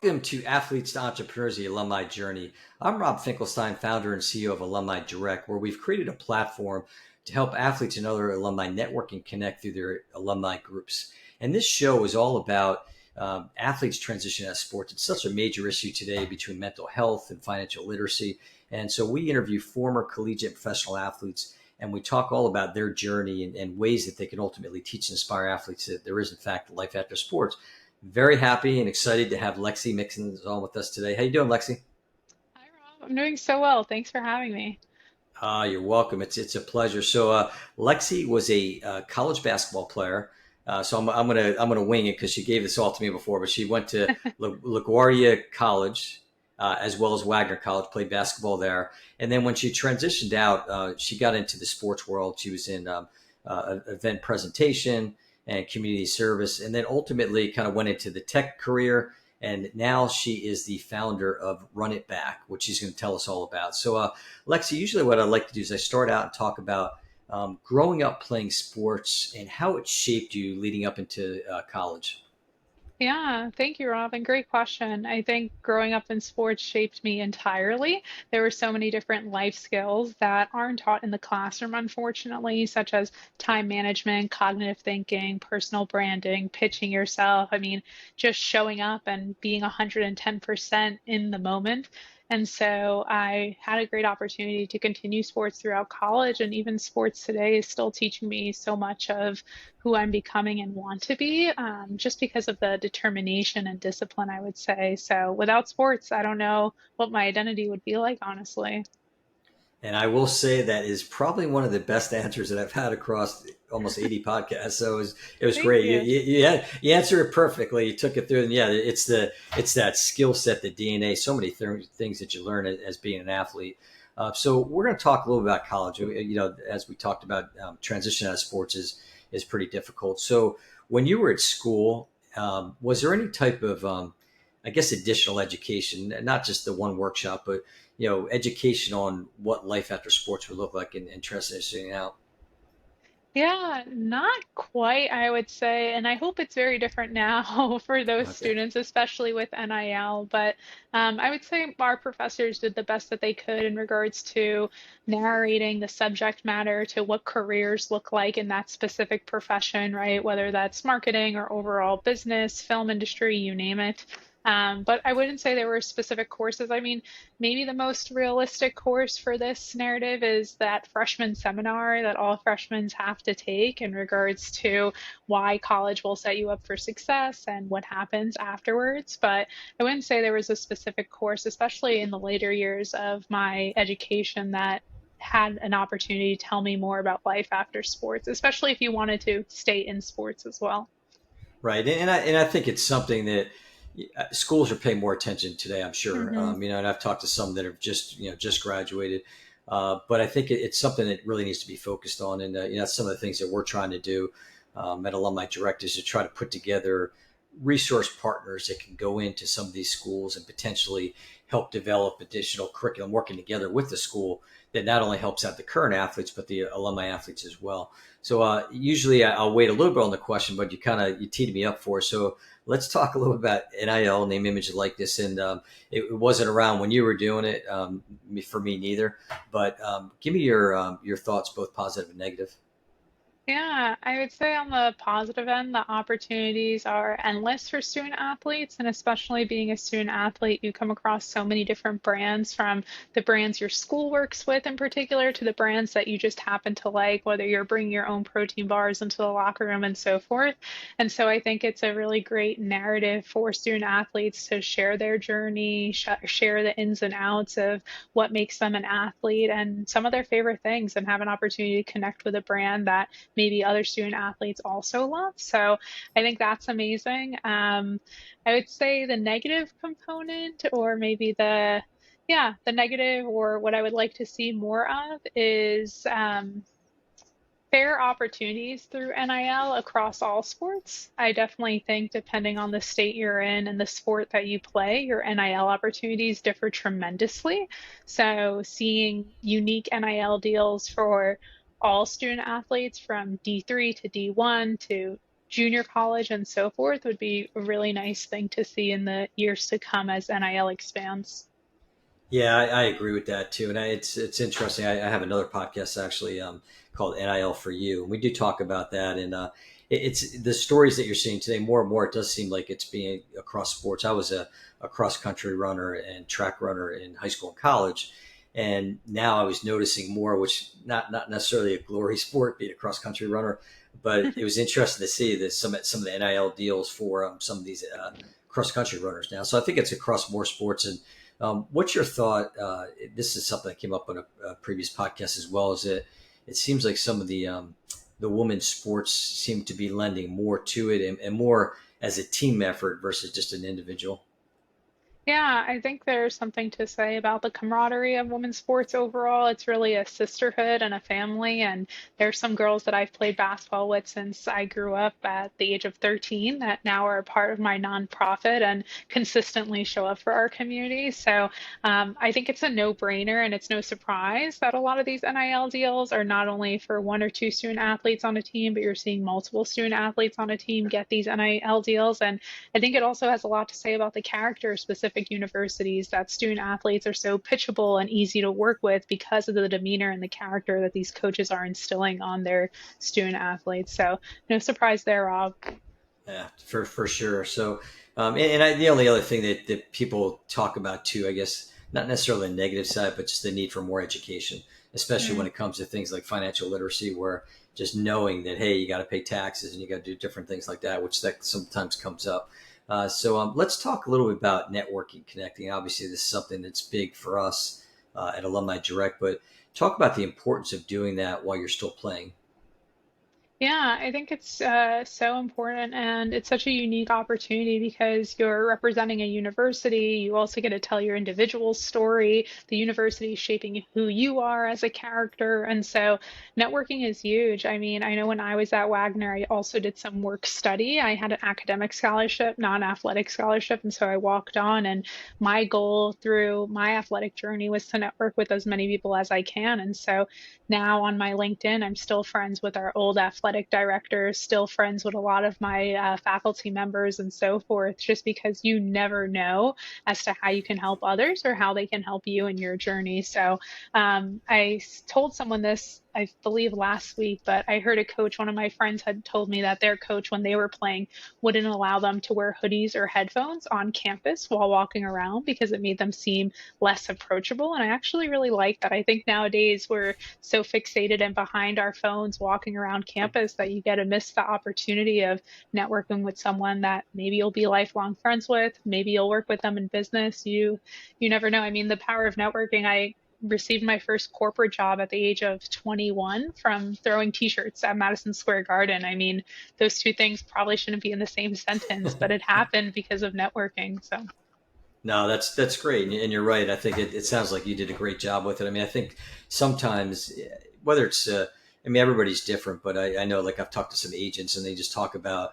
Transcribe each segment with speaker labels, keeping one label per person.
Speaker 1: Welcome to Athletes to Entrepreneurs, the Alumni Journey. I'm Rob Finkelstein, founder and CEO of Alumni Direct, where we've created a platform to help athletes and other alumni network and connect through their alumni groups. And this show is all about athletes transition out of sports. It's such a major issue today between mental health and financial literacy. And so we interview former collegiate professional athletes, and we talk all about their journey and ways that they can ultimately teach and inspire athletes that there is, in fact, life after sports. Very happy and excited to have Lexi Mickens on with us today. How you doing, Lexi?
Speaker 2: Hi, Rob. I'm doing so well. Thanks for having me.
Speaker 1: You're welcome. It's a pleasure. So Lexi was a college basketball player. So I'm gonna wing it because she gave this all to me before. But she went to LaGuardia College as well as Wagner College, played basketball there, and then when she transitioned out, she got into the sports world. She was in event presentation and community service, and then ultimately kind of went into the tech career. And now she is the founder of Run It Back, which she's going to tell us all about. So, Lexi, usually what I like to do is I start out and talk about growing up playing sports and how it shaped you leading up into college.
Speaker 2: Yeah, thank you, Rob. And great question. I think growing up in sports shaped me entirely. There were so many different life skills that aren't taught in the classroom, unfortunately, such as time management, cognitive thinking, personal branding, pitching yourself. I mean, just showing up and being 110% in the moment. And so I had a great opportunity to continue sports throughout college, and even sports today is still teaching me so much of who I'm becoming and want to be, just because of the determination and discipline, I would say. So without sports, I don't know what my identity would be like, honestly.
Speaker 1: And I will say that is probably one of the best answers that I've had across almost 80 podcasts. So it was
Speaker 2: Thank
Speaker 1: great. You,
Speaker 2: you.
Speaker 1: you, you, had, you answered it perfectly. You took it through, and yeah, it's that skill set, the DNA, so many things that you learn as being an athlete. So we're going to talk a little about college. As we talked about, transition out of sports is pretty difficult. So when you were at school, was there any type of I guess additional education, not just the one workshop, but education on what life after sports would look like and transitioning out.
Speaker 2: Yeah, not quite, I would say. And I hope it's very different now for those
Speaker 1: Okay.
Speaker 2: students, especially with NIL. But I would say our professors did the best that they could in regards to narrating the subject matter to what careers look like in that specific profession, right? Whether that's marketing or overall business, film industry, you name it. But I wouldn't say there were specific courses. I mean, maybe the most realistic course for this narrative is that freshman seminar that all freshmen have to take in regards to why college will set you up for success and what happens afterwards. But I wouldn't say there was a specific course, especially in the later years of my education, that had an opportunity to tell me more about life after sports, especially if you wanted to stay in sports as well.
Speaker 1: Right, and I think it's something that schools are paying more attention today. I'm sure.
Speaker 2: Hmm.
Speaker 1: And I've talked to some that have just graduated, but I think it's something that really needs to be focused on. And that's some of the things that we're trying to do at Alumni Direct is to try to put together resource partners that can go into some of these schools and potentially help develop additional curriculum, working together with the school that not only helps out the current athletes but the alumni athletes as well. So usually I'll wait a little bit on the question, but you teed me up for. So let's talk a little about NIL, name, image, and likeness. And it wasn't around when you were doing it, for me neither. But give me your thoughts, both positive and negative.
Speaker 2: Yeah, I would say on the positive end, the opportunities are endless for student athletes. And especially being a student athlete, you come across so many different brands, from the brands your school works with in particular to the brands that you just happen to like, whether you're bringing your own protein bars into the locker room and so forth. And so I think it's a really great narrative for student athletes to share their journey, share the ins and outs of what makes them an athlete and some of their favorite things, and have an opportunity to connect with a brand that maybe other student athletes also love. So I think that's amazing. I would say the negative component, or maybe the negative, or what I would like to see more of, is fair opportunities through NIL across all sports. I definitely think, depending on the state you're in and the sport that you play, your NIL opportunities differ tremendously. So, seeing unique NIL deals for all student athletes from D3 to D1 to junior college and so forth would be a really nice thing to see in the years to come as NIL expands.
Speaker 1: Yeah, I agree with that too, and it's interesting. I have another podcast actually called NIL for You, and we do talk about that. And it's the stories that you're seeing today. More and more, it does seem like it's being across sports. I was a cross country runner and track runner in high school and college, and now I was noticing more, which not necessarily a glory sport, being a cross country runner, but it was interesting to see that some of the NIL deals for some of these cross country runners now. So I think it's across more sports. And what's your thought? This is something that came up on a previous podcast as well. Is it seems like some of the women's sports seem to be lending more to it and more as a team effort versus just an individual.
Speaker 2: Yeah, I think there's something to say about the camaraderie of women's sports overall. It's really a sisterhood and a family. And there's some girls that I've played basketball with since I grew up at the age of 13 that now are a part of my nonprofit and consistently show up for our community. So I think it's a no-brainer and it's no surprise that a lot of these NIL deals are not only for one or two student athletes on a team, but you're seeing multiple student athletes on a team get these NIL deals. And I think it also has a lot to say about the character of specific universities that student athletes are so pitchable and easy to work with because of the demeanor and the character that these coaches are instilling on their student athletes. So, no surprise there, Rob.
Speaker 1: Yeah, for sure. So, the only other thing that people talk about too, I guess, not necessarily the negative side, but just the need for more education, especially when
Speaker 2: Mm.
Speaker 1: it comes to things like financial literacy, where just knowing that hey, you got to pay taxes and you got to do different things like that, which that sometimes comes up. Let's talk a little bit about networking, connecting. Obviously, this is something that's big for us at Alumni Direct, but talk about the importance of doing that while you're still playing.
Speaker 2: Yeah, I think it's so important and it's such a unique opportunity because you're representing a university. You also get to tell your individual story. The university is shaping who you are as a character. And so networking is huge. I mean, I know when I was at Wagner, I also did some work study. I had an academic scholarship, non-athletic scholarship. And so I walked on, and my goal through my athletic journey was to network with as many people as I can. And so now on my LinkedIn, I'm still friends with our old athletic directors, still friends with a lot of my faculty members and so forth, just because you never know as to how you can help others or how they can help you in your journey. So told someone this, I believe last week, but I heard a coach, one of my friends had told me that their coach, when they were playing, wouldn't allow them to wear hoodies or headphones on campus while walking around because it made them seem less approachable. And I actually really like that. I think nowadays we're so fixated and behind our phones walking around campus that you get to miss the opportunity of networking with someone that maybe you'll be lifelong friends with, maybe you'll work with them in business. You never know. I mean, the power of networking. I received my first corporate job at the age of 21 from throwing t-shirts at Madison Square Garden. I mean, those two things probably shouldn't be in the same sentence, but it happened because of networking. So,
Speaker 1: No, that's great, and you're right. I think it sounds like you did a great job with it. I mean, I think sometimes whether it's I mean everybody's different, but I know like I've talked to some agents and they just talk about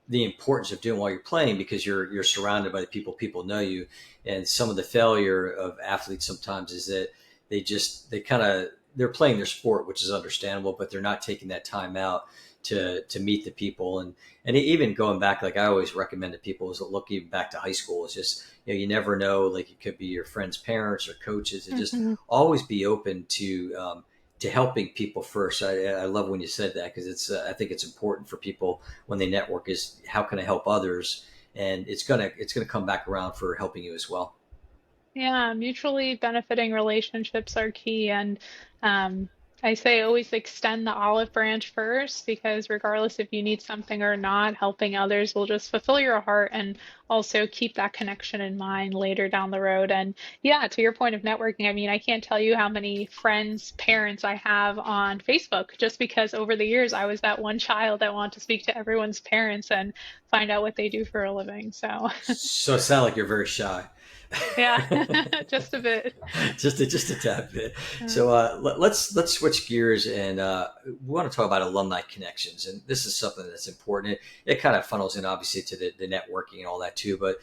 Speaker 1: the importance of doing while you're playing because you're surrounded by the people know you, and some of the failure of athletes sometimes is that they kind of they're playing their sport, which is understandable, but they're not taking that time out to meet the people and even going back, like I always recommend to people is look even back to high school. It's just, you never know, like it could be your friends' parents or coaches, and just
Speaker 2: mhm.
Speaker 1: always be open to helping people first. I love when you said that because I think it's important for people when they network is how can I help others, and it's gonna come back around for helping you as well.
Speaker 2: Yeah, mutually benefiting relationships are key. And um, I say always extend the olive branch first because regardless if you need something or not, helping others will just fulfill your heart and also keep that connection in mind later down the road. And yeah, to your point of networking, I mean, I can't tell you how many friends, parents I have on Facebook just because over the years I was that one child that wanted to speak to everyone's parents and find out what they do for a living. So
Speaker 1: So it sounds like you're very shy.
Speaker 2: yeah, just a bit.
Speaker 1: just a tad bit.
Speaker 2: Uh,
Speaker 1: So let's switch gears and we want to talk about alumni connections, and this is something that's important. It kind of funnels in obviously to the networking and all that too. But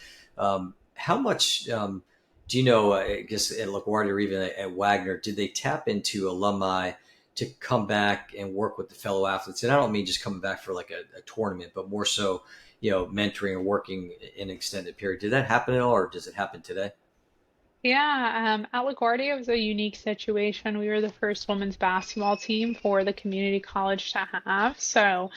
Speaker 1: how much do you know? I guess at LaGuardia or even at Wagner, did they tap into alumni to come back and work with the fellow athletes. And I don't mean just coming back for like a tournament, but more so, mentoring or working in an extended period. Did that happen at all, or does it happen today?
Speaker 2: Yeah, at LaGuardia it was a unique situation. We were the first women's basketball team for the community college to have. So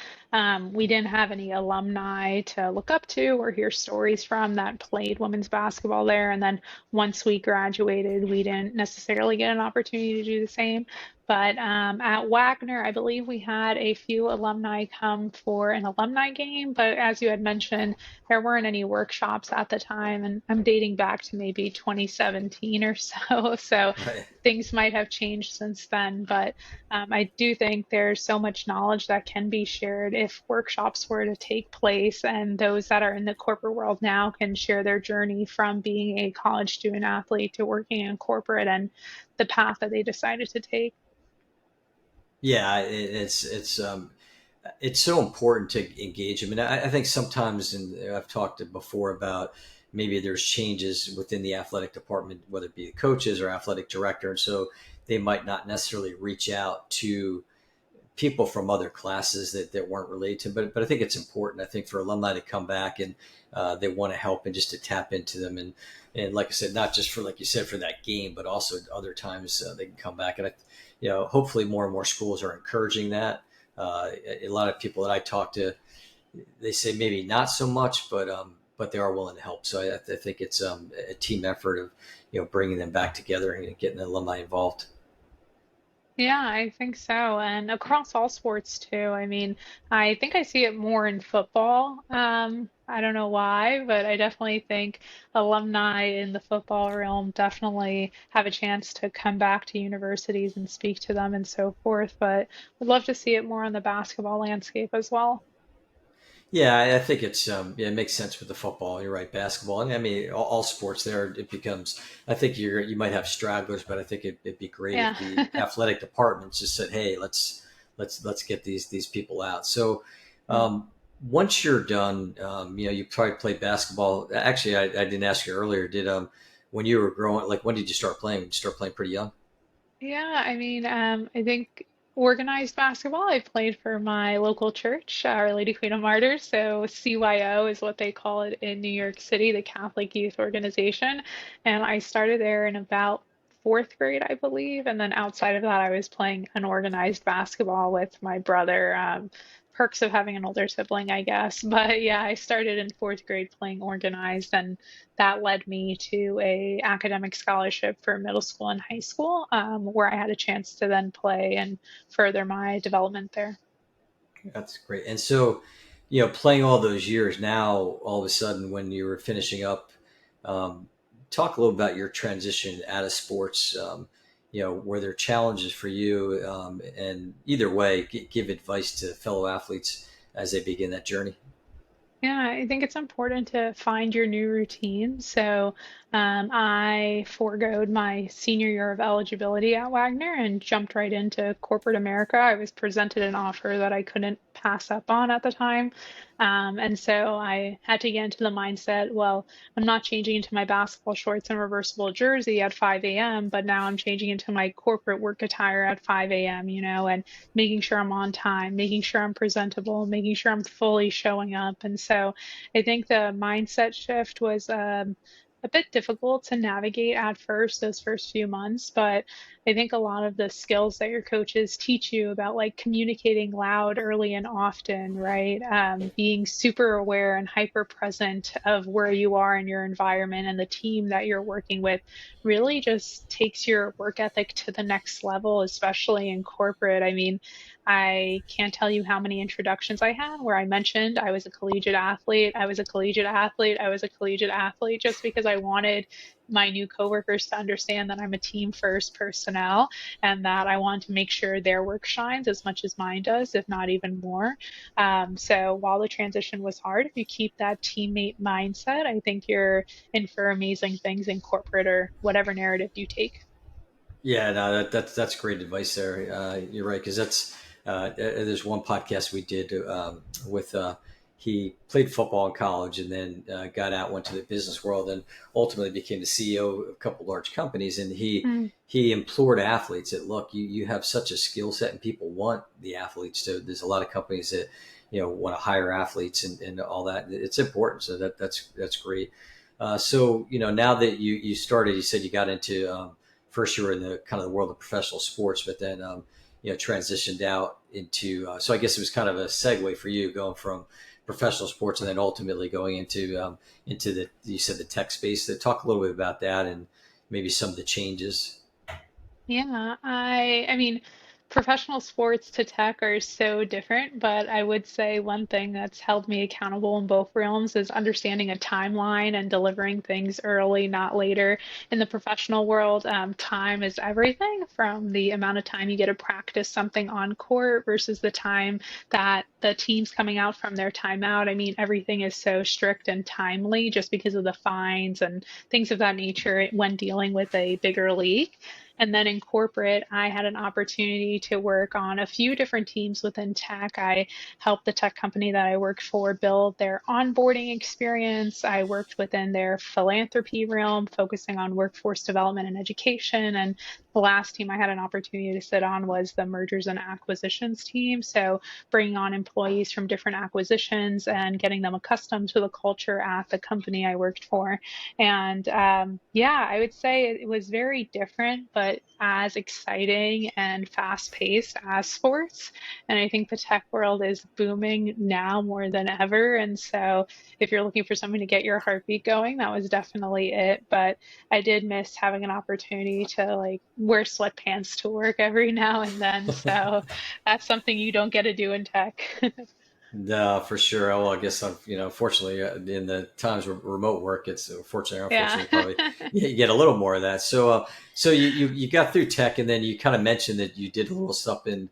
Speaker 2: we didn't have any alumni to look up to or hear stories from that played women's basketball there. And then once we graduated, we didn't necessarily get an opportunity to do the same. But at Wagner, I believe we had a few alumni come for an alumni game. But as you had mentioned, there weren't any workshops at the time, and I'm dating back to maybe 2017 or so. So
Speaker 1: Right.
Speaker 2: things might have changed since then, but I do think there's so much knowledge that can be shared if workshops were to take place, and those that are in the corporate world now can share their journey from being a college student athlete to working in corporate and the path that they decided to take.
Speaker 1: Yeah, it's so important to engage them. And I think sometimes, and I've talked before about maybe there's changes within the athletic department, whether it be the coaches or athletic director, and so they might not necessarily reach out to people from other classes that weren't related to. But I think it's important. I think for alumni to come back and they want to help and just to tap into them and like I said, not just for like you said for that game, but also other times they can come back and hopefully more and more schools are encouraging that. A lot of people that I talk to, they say maybe not so much, but they are willing to help. So I think it's a team effort of bringing them back together and getting the alumni involved.
Speaker 2: Yeah, I think so. And across all sports too. I mean, I think I see it more in football. I don't know why, but I definitely think alumni in the football realm definitely have a chance to come back to universities and speak to them and so forth. But would love to see it more on the basketball landscape as well.
Speaker 1: Yeah, I think it's yeah, it makes sense with the football. You're right, basketball, and I mean all sports. There, it becomes. I think you might have stragglers, but I think it'd be great
Speaker 2: Yeah.
Speaker 1: if the athletic departments just said, "Hey, let's get these people out." So once you're done, you probably played basketball. Actually, I didn't ask you earlier. Did when you were growing, like when did you start playing? Did you start playing pretty young?
Speaker 2: Yeah, I mean, I think organized basketball, I played for my local church, Our Lady Queen of Martyrs. So CYO is what they call it in New York City, the Catholic Youth Organization. And I started there in about fourth grade, I believe. And then outside of that, I was playing unorganized basketball with my brother. Perks of having an older sibling, I guess. But yeah, I started in fourth grade playing organized, and that led me to a academic scholarship for middle school and high school, where I had a chance to then play and further my development there.
Speaker 1: That's great. And so, playing all those years now, all of a sudden, when you were finishing up, um, talk a little about your transition out of sports. Were there challenges for you? And either way, give advice to fellow athletes as they begin that journey.
Speaker 2: Yeah, I think it's important to find your new routine. So I foregoed my senior year of eligibility at Wagner and jumped right into corporate America. I was presented an offer that I couldn't pass up on at the time. And so I had to get into the mindset, well, I'm not changing into my basketball shorts and reversible jersey at 5 a.m., but now I'm changing into my corporate work attire at 5 a.m., and making sure I'm on time, making sure I'm presentable, making sure I'm fully showing up. And so I think the mindset shift was a bit difficult to navigate at first, those first few months, but I think a lot of the skills that your coaches teach you about like communicating loud, early, and often, right? Being super aware and hyper present of where you are in your environment and the team that you're working with really just takes your work ethic to the next level, especially in corporate. I mean, I can't tell you how many introductions I had where I mentioned I was a collegiate athlete, I was a collegiate athlete, I was a collegiate athlete, just because I wanted my new coworkers to understand that I'm a team first personnel and that I want to make sure their work shines as much as mine does, if not even more. So while the transition was hard, if you keep that teammate mindset, I think you're in for amazing things in corporate or whatever narrative you take.
Speaker 1: Yeah, no, that's great advice there. You're right because that's there's one podcast we did with he played football in college and then got out, went to the business world, and ultimately became the CEO of a couple large companies. And
Speaker 2: Mm.
Speaker 1: he implored athletes that, look, you have such a skill set, and people want the athletes. To there's a lot of companies that want to hire athletes and all that. It's important. So that's great. So now that you started, you said you got into first you were in the kind of the world of professional sports, but then transitioned out into. So I guess it was kind of a segue for you going from professional sports and then ultimately going into the you said the tech space. So talk a little bit about that and maybe some of the changes.
Speaker 2: Yeah, I mean, professional sports to tech are so different, but I would say one thing that's held me accountable in both realms is understanding a timeline and delivering things early, not later. In the professional world, time is everything from the amount of time you get to practice something on court versus the time that the team's coming out from their timeout. I mean, everything is so strict and timely just because of the fines and things of that nature when dealing with a bigger league. And then in corporate, I had an opportunity to work on a few different teams within tech. I helped the tech company that I worked for build their onboarding experience. I worked within their philanthropy realm, focusing on workforce development and education. And the last team I had an opportunity to sit on was the mergers and acquisitions team. So bringing on employees from different acquisitions and getting them accustomed to the culture at the company I worked for. And yeah, I would say it was very different, but as exciting and fast paced as sports. And I think the tech world is booming now more than ever. And so if you're looking for something to get your heartbeat going, that was definitely it. But I did miss having an opportunity to like wear sweatpants to work every now and then. So that's something you don't get to do in tech.
Speaker 1: No, for sure. Well, I guess fortunately, in the times where remote work, it's fortunately or
Speaker 2: Yeah.
Speaker 1: unfortunately probably you get a little more of that. So you got through tech, and then you kind of mentioned that you did a little stuff in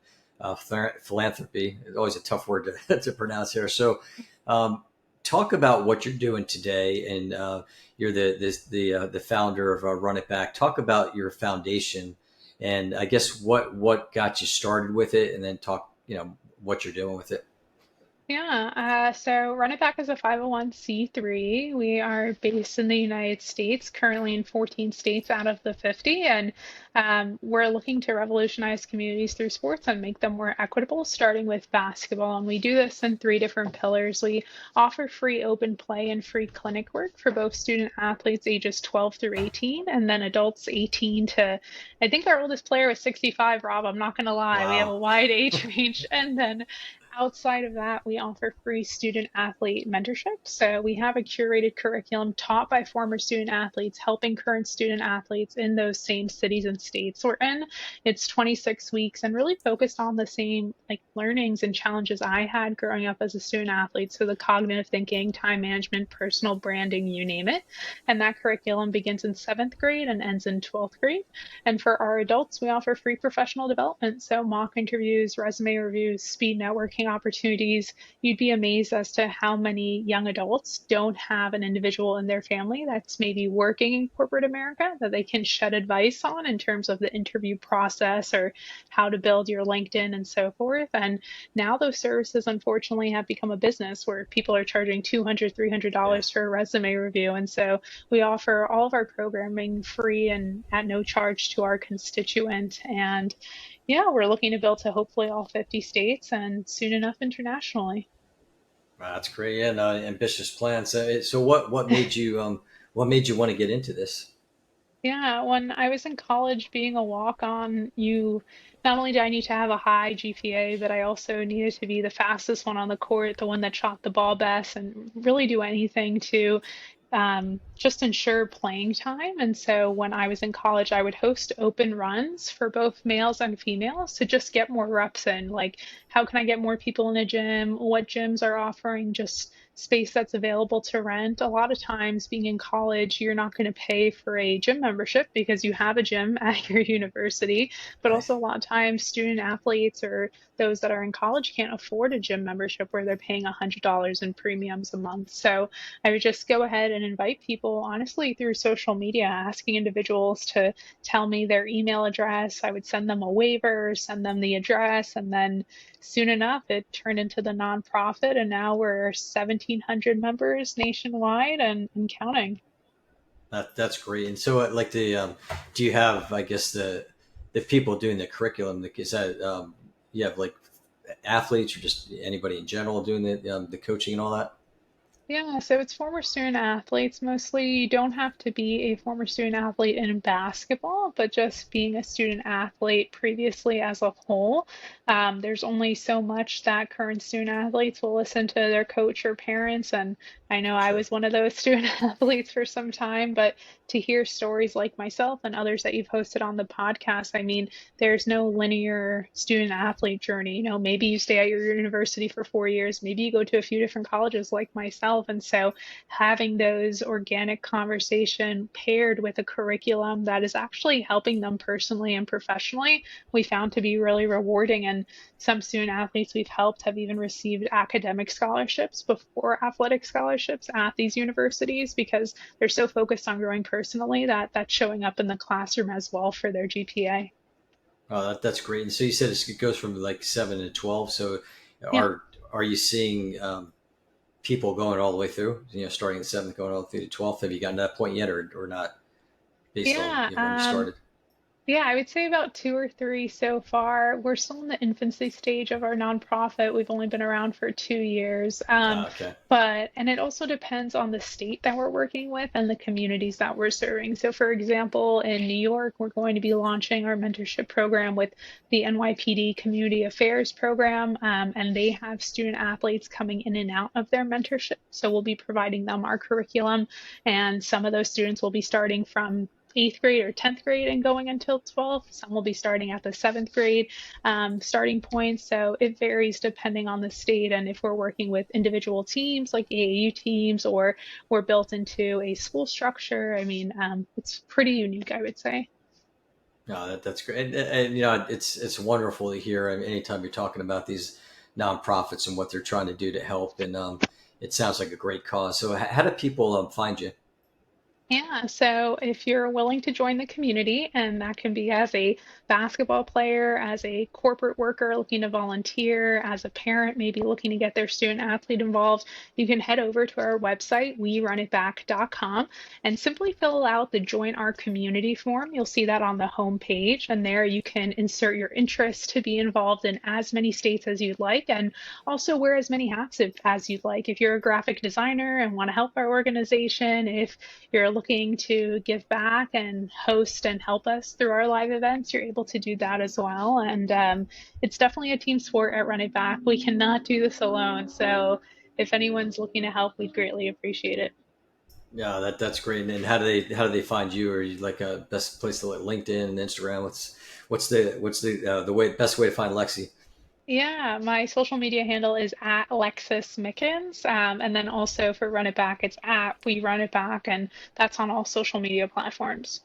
Speaker 1: philanthropy. It's always a tough word to, to pronounce here. So, talk about what you're doing today, and you're the founder of Run It Back. Talk about your foundation, and I guess what got you started with it, and then talk what you're doing with it.
Speaker 2: Yeah, so Run It Back is a 501(c)(3). We are based in the United States, currently in 14 states out of the 50, and we're looking to revolutionize communities through sports and make them more equitable, starting with basketball. And we do this in three different pillars. We offer free open play and free clinic work for both student athletes ages 12 through 18, and then adults 18 to, I think our oldest player was 65, Rob. I'm not going to lie. We have
Speaker 1: Wow.
Speaker 2: a wide age range. And then outside of that, we offer free student athlete mentorship. So we have a curated curriculum taught by former student athletes, helping current student athletes in those same cities and states we're in. It's 26 weeks and really focused on the same like learnings and challenges I had growing up as a student athlete. So the cognitive thinking, time management, personal branding, you name it. And that curriculum begins in seventh grade and ends in 12th grade. And for our adults, we offer free professional development. So mock interviews, resume reviews, speed networking opportunities. You'd be amazed as to how many young adults don't have an individual in their family that's maybe working in corporate America that they can shed advice on in terms of the interview process or how to build your LinkedIn and so forth. And now those services unfortunately have become a business where people are charging $200,
Speaker 1: Yeah.
Speaker 2: $300 for a resume review. And so we offer all of our programming free and at no charge to our constituent. And yeah, we're looking to build to hopefully all 50 states and soon enough internationally.
Speaker 1: Wow, that's great. Yeah, no, ambitious plans. So what made you want to get into this?
Speaker 2: Yeah, when I was in college being a walk-on, you not only did I need to have a high GPA, but I also needed to be the fastest one on the court, the one that shot the ball best, and really do anything to just ensure playing time. And so when I was in college, I would host open runs for both males and females to just get more reps in. Like, how can I get more people in a gym? What gyms are offering just space that's available to rent? A lot of times, being in college, you're not going to pay for a gym membership because you have a gym at your university. But
Speaker 1: Right.
Speaker 2: also, a lot of times, student athletes or those that are in college can't afford a gym membership where they're paying $100 in premiums a month. So I would just go ahead and invite people people, honestly, through social media, asking individuals to tell me their email address. I would send them a waiver, send them the address, and then soon enough, it turned into the nonprofit. And now we're 1,700 members nationwide and counting.
Speaker 1: That's great. And so, like do you have, I guess, the people doing the curriculum? Like, is that you have like athletes or just anybody in general doing the coaching and all that?
Speaker 2: Yeah, so it's former student athletes mostly. You don't have to be a former student athlete in basketball, but just being a student athlete previously as a whole. There's only so much that current student athletes will listen to their coach or parents. And I know I
Speaker 1: Sure.
Speaker 2: was one of those student athletes for some time, but to hear stories like myself and others that you've hosted on the podcast, I mean, there's no linear student athlete journey. Maybe you stay at your university for 4 years, maybe you go to a few different colleges like myself. And so having those organic conversation paired with a curriculum that is actually helping them personally and professionally, we found to be really rewarding. And some student athletes we've helped have even received academic scholarships before athletic scholarships at these universities because they're so focused on growing personally that that's showing up in the classroom as well for their GPA.
Speaker 1: Oh, that's great. And so you said it goes from like 7 to 12. So
Speaker 2: Yeah.
Speaker 1: are you seeing people going all the way through? Starting at seventh, going all the way through to 12th. Have you gotten to that point yet, or not? Based on
Speaker 2: Yeah.
Speaker 1: when you started?
Speaker 2: Yeah, I would say about two or three so far. We're still in the infancy stage of our nonprofit. We've only been around for 2 years.
Speaker 1: Okay.
Speaker 2: And it also depends on the state that we're working with and the communities that we're serving. So, for example, in New York, we're going to be launching our mentorship program with the NYPD Community Affairs program, and they have student athletes coming in and out of their mentorship. So, we'll be providing them our curriculum, and some of those students will be starting from eighth grade or 10th grade and going until 12th. Some will be starting at the seventh grade starting point. So it varies depending on the state and if we're working with individual teams like AAU teams or we're built into a school structure. I mean, it's pretty unique, I would say.
Speaker 1: No, that's great. And it's wonderful to hear. I mean, anytime you're talking about these nonprofits and what they're trying to do to help, and it sounds like a great cause. So, how do people find you?
Speaker 2: Yeah, so if you're willing to join the community, and that can be as a basketball player, as a corporate worker looking to volunteer, as a parent maybe looking to get their student athlete involved, you can head over to our website, werunitback.com, and simply fill out the Join Our Community form. You'll see that on the home page, and there you can insert your interest to be involved in as many states as you'd like, and also wear as many hats as you'd like. If you're a graphic designer and want to help our organization, if you're looking to give back and host and help us through our live events, you're able to do that as well. And it's definitely a team sport at Run It Back. We cannot do this alone. So if anyone's looking to help, we'd greatly appreciate it.
Speaker 1: Yeah, that's great. And how do they find you? Are you like a best place to like LinkedIn and Instagram? What's the way best way to find Lexi?
Speaker 2: Yeah, my social media handle is at Lexis Mickens. And then also for Run It Back, it's at We Run It Back, and that's on all social media platforms.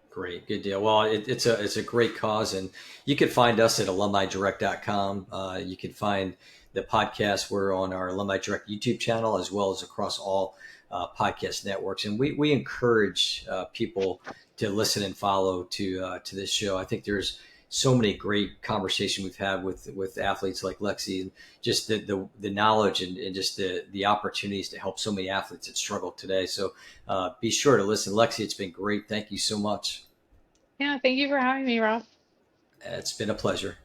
Speaker 1: Great, good deal. Well, it's a great cause, and you can find us at alumnidirect.com. You can find the podcast. We're on our Alumni Direct YouTube channel as well as across all podcast networks, and we encourage people to listen and follow to this show. I think there's so many great conversation we've had with athletes like Lexi, and just the knowledge and just the opportunities to help so many athletes that struggle today. So be sure to listen. Lexi, it's been great. Thank you so much.
Speaker 2: Yeah, thank you for having me, Rob.
Speaker 1: It's been a pleasure.